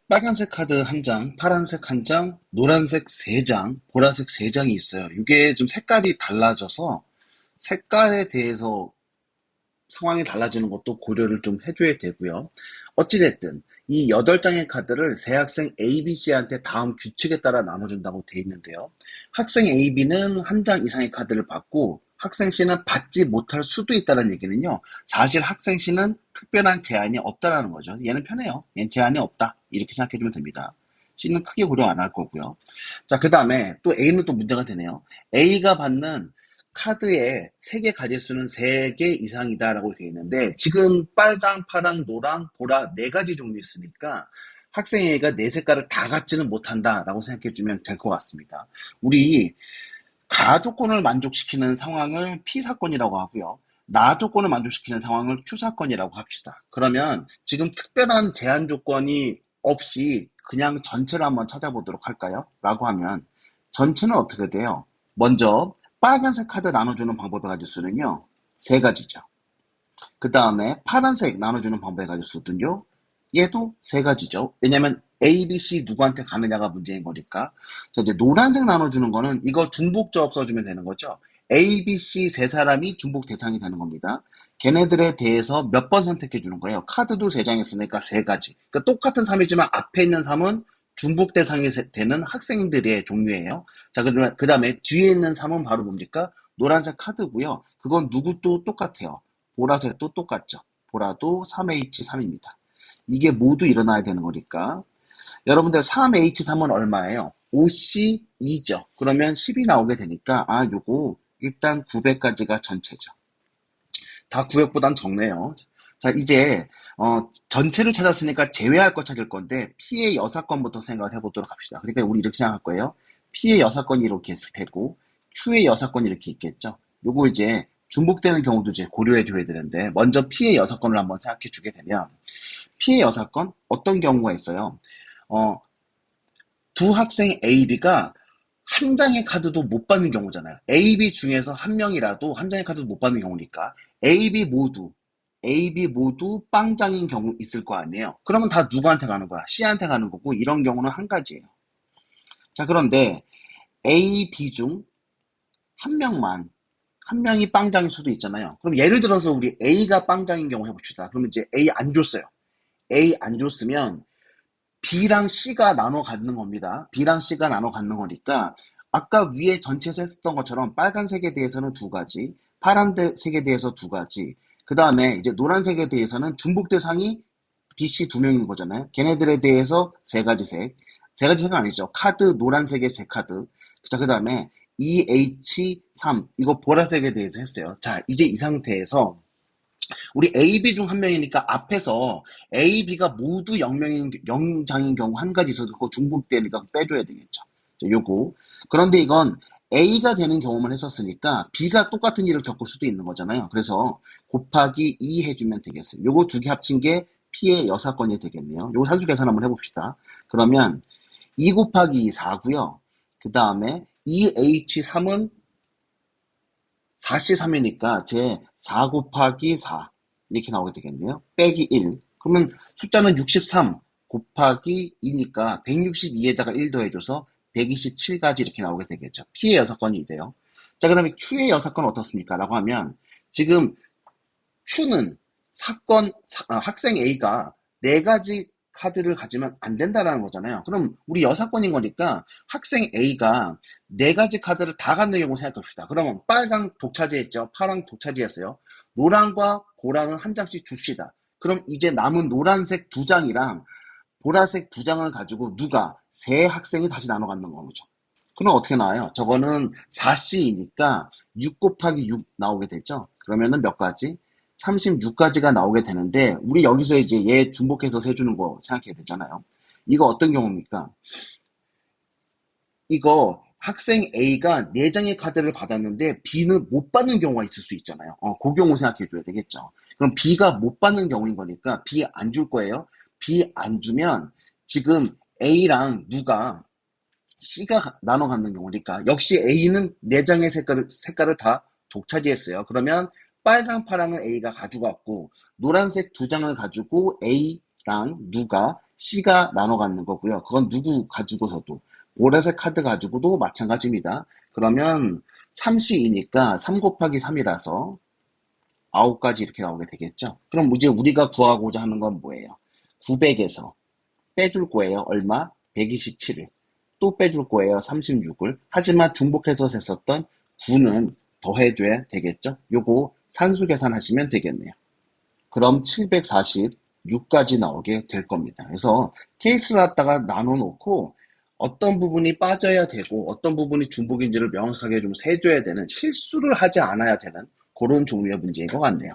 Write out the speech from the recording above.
빨간색 카드 한 장, 파란색 한 장, 노란색 세 장, 보라색 세 장이 있어요. 이게 좀 색깔이 달라져서 색깔에 대해서 상황이 달라지는 것도 고려를 좀 해줘야 되고요. 어찌됐든 이 8장의 카드를 세 학생 A, B, C한테 다음 규칙에 따라 나눠준다고 돼 있는데요. 학생 A, B는 한 장 이상의 카드를 받고 학생 C는 받지 못할 수도 있다는 얘기는요. 사실 학생 C는 특별한 제한이 없다라는 거죠. 얘는 편해요. 얘는 제한이 없다. 이렇게 생각해주면 됩니다. C는 크게 고려 안 할 거고요. 자, 그 다음에 또 A는 또 문제가 되네요. A가 받는 카드에 3개 가질 수는 3개 이상이다라고 되어 있는데 지금 빨강, 파랑, 노랑, 보라 4가지 종류 있으니까 학생 A가 4색깔을 다 갖지는 못한다라고 생각해 주면 될 것 같습니다. 우리 가조건을 만족시키는 상황을 P사건이라고 하고요. 나조건을 만족시키는 상황을 Q사건이라고 합시다. 그러면 지금 특별한 제한 조건이 없이 그냥 전체를 한번 찾아보도록 할까요? 라고 하면 전체는 어떻게 돼요? 먼저 빨간색 카드 나눠주는 방법의 가지수는요. 3가지죠. 그 다음에 파란색 나눠주는 방법의 가지수는요. 얘도 3가지죠. 왜냐면 A, B, C 누구한테 가느냐가 문제인 거니까. 자, 이제 노란색 나눠주는 거는 이거 중복조합 써주면 되는 거죠. A, B, C 세 사람이 중복 대상이 되는 겁니다. 걔네들에 대해서 몇 번 선택해 주는 거예요. 카드도 3장 있으니까 3가지. 그러니까 똑같은 3이지만 앞에 있는 3은 중복 대상이 되는 학생들의 종류예요. 자, 그 다음에 뒤에 있는 3은 바로 뭡니까? 노란색 카드고요. 그건 누구도 똑같아요. 보라색도 똑같죠. 보라도 3H3입니다. 이게 모두 일어나야 되는 거니까. 여러분들 3H3은 얼마예요? 5C2죠. 그러면 10이 나오게 되니까 요거 일단 900까지가 전체죠. 다 900보단 적네요. 자, 이제 전체를 찾았으니까 제외할 거 찾을 건데 피해 여사건부터 생각을 해보도록 합시다. 그러니까 우리 이렇게 생각할 거예요. 피해 여사건이 이렇게 있을 테고 Q의 여사건이 이렇게 있겠죠. 요거 이제 중복되는 경우도 이제 고려해 줘야 되는데 먼저 피해 여사건을 한번 생각해 주게 되면 피해 여사건 어떤 경우가 있어요. 어, 두 학생 A, B가 한 장의 카드도 못 받는 경우잖아요. A, B 중에서 한 명이라도 한 장의 카드도 못 받는 경우니까 A, B 모두 빵장인 경우 있을 거 아니에요. 그러면 다 누구한테 가는 거야? C한테 가는 거고 이런 경우는 한 가지예요. 자, 그런데 A, B 중 한 명만 한 명이 빵장일 수도 있잖아요. 그럼 예를 들어서 우리 A가 빵장인 경우 해봅시다. 그러면 이제 A 안 줬어요. A 안 줬으면 B랑 C가 나눠 갖는 겁니다. B랑 C가 나눠 갖는 거니까 아까 위에 전체에서 했었던 것처럼 빨간색에 대해서는 2가지, 파란색에 대해서 2가지, 그 다음에 이제 노란색에 대해서는 중복 대상이 B, C 2명인 거잖아요. 걔네들에 대해서 3가지 색. 3가지 색은 아니죠. 카드 노란색의 3카드. 자, 그 다음에 EH3 이거 보라색에 대해서 했어요. 자, 이제 이 상태에서 우리 A, B 중 한 명이니까 앞에서 A, B가 모두 0장인 경우 한 가지 있어도 그거 중복되니까 빼줘야 되겠죠. 자, 요거. 그런데 이건 A가 되는 경우만 했었으니까 B가 똑같은 일을 겪을 수도 있는 거잖아요. 그래서 곱하기 2 해주면 되겠어요. 요거 2개 합친 게 P의 여사건이 되겠네요. 요거 산수 계산 한번 해봅시다. 그러면 2 곱하기 2 4고요. 그 다음에 2H3은 4C3이니까 제 4 곱하기 4 이렇게 나오게 되겠네요. 빼기 1. 그러면 숫자는 63 곱하기 2니까 162에다가 1 더해줘서 127까지 이렇게 나오게 되겠죠. P의 여사건이 돼요. 자, 그 다음에 Q의 여사건은 어떻습니까? 라고 하면 지금 Q는 학생 A가 4가지 카드를 가지면 안 된다라는 거잖아요. 그럼 우리 여사건인 거니까 학생 A가 4가지 카드를 다 갖는 경우 생각합시다. 그러면 빨강 독차지했죠. 파랑 독차지했어요. 노란과 보라는 한 장씩 줍시다. 그럼 이제 남은 노란색 2장이랑 보라색 2장을 가지고 누가 세 학생이 다시 나눠 갖는 거죠. 그럼 어떻게 나와요? 저거는 4C이니까 6 곱하기 6 나오게 되죠. 그러면은 몇 가지? 36가지가 나오게 되는데 우리 여기서 이제 얘 중복해서 세주는 거 생각해야 되잖아요. 이거 어떤 경우입니까? 이거 학생 A가 4장의 카드를 받았는데 B는 못 받는 경우가 있을 수 있잖아요. 그 경우 생각해 줘야 되겠죠. 그럼 B가 못 받는 경우인 거니까 B 안 줄 거예요. B 안 주면 지금 A랑 누가 C가 나눠 갖는 경우니까 역시 A는 4장의 색깔을 다 독차지했어요. 그러면 빨강, 파랑은 A가 가져갔고 노란색 2장을 가지고 A랑 랑 누가 C가 나눠 갖는 거고요. 그건 누구 가지고서도 보라색 카드 가지고도 마찬가지입니다. 그러면 3C이니까 3 곱하기 3이라서 9가지 이렇게 나오게 되겠죠. 그럼 이제 우리가 구하고자 하는 건 뭐예요? 900에서 빼줄 거예요. 얼마? 127을. 또 빼줄 거예요. 36을. 하지만 중복해서 셌었던 9는 더해줘야 되겠죠. 요거 산수 계산하시면 되겠네요. 그럼 746까지 나오게 될 겁니다. 그래서 케이스를 갖다가 나눠 놓고 어떤 부분이 빠져야 되고 어떤 부분이 중복인지를 명확하게 좀 세줘야 되는, 실수를 하지 않아야 되는 그런 종류의 문제인 것 같네요.